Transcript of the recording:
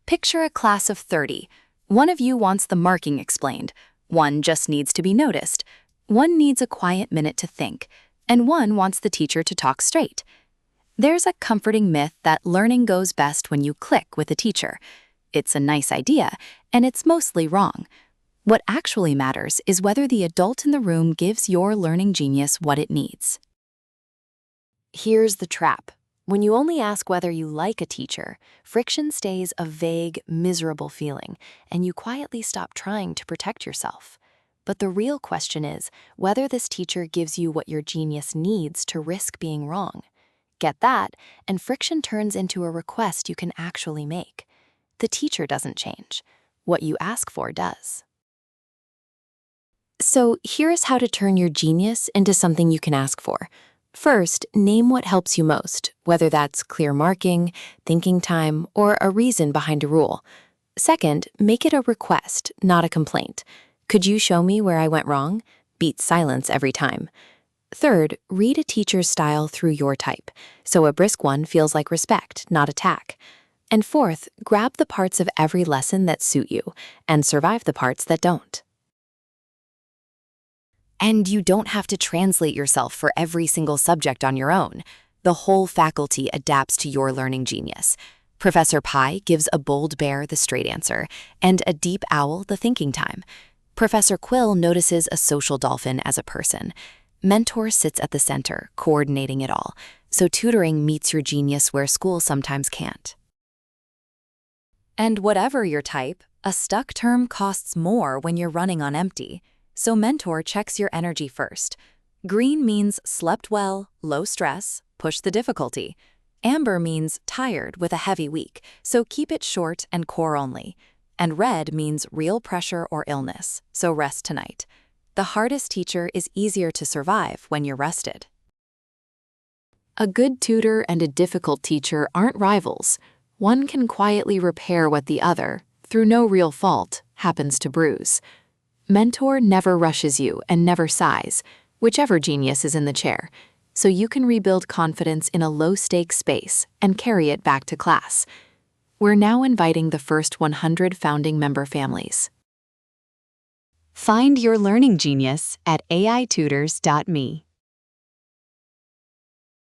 Picture a class of 30. One of you wants the marking explained, one just needs to be noticed, one needs a quiet minute to think, and one wants the teacher to talk straight. There's a comforting myth that learning goes best when you click with a teacher. It's a nice idea, and it's mostly wrong. What actually matters is whether the adult in the room gives your learning genius what it needs. Here's the trap. When you only ask whether you like a teacher, friction stays a vague, miserable feeling, and you quietly stop trying to protect yourself. But the real question is whether this teacher gives you what your genius needs to risk being wrong. Get that, and friction turns into a request you can actually make. The teacher doesn't change. What you ask for does. So here's how to turn your genius into something you can ask for. First, name what helps you most, whether that's clear marking, thinking time, or a reason behind a rule. Second, make it a request, not a complaint. Could you show me where I went wrong? Beat silence every time. Third, read a teacher's style through your type, so a brisk one feels like respect, not attack. And fourth, grab the parts of every lesson that suit you, and survive the parts that don't. And you don't have to translate yourself for every single subject on your own. The whole faculty adapts to your learning genius. Professor Pi gives a bold bear the straight answer, and a deep owl the thinking time. Professor Quill notices a social dolphin as a person. Mentor sits at the center, coordinating it all, so tutoring meets your genius where school sometimes can't. And whatever your type, a stuck term costs more when you're running on empty. So Mentor checks your energy first. Green means slept well, low stress, push the difficulty. Amber means tired with a heavy week, so keep it short and core only. And red means real pressure or illness, so rest tonight. The hardest teacher is easier to survive when you're rested. A good tutor and a difficult teacher aren't rivals. One can quietly repair what the other, through no real fault, happens to bruise. Mentor never rushes you and never sighs, whichever genius is in the chair, so you can rebuild confidence in a low-stakes space and carry it back to class. We're now inviting the first 100 founding member families. Find your learning genius at aitutors.me.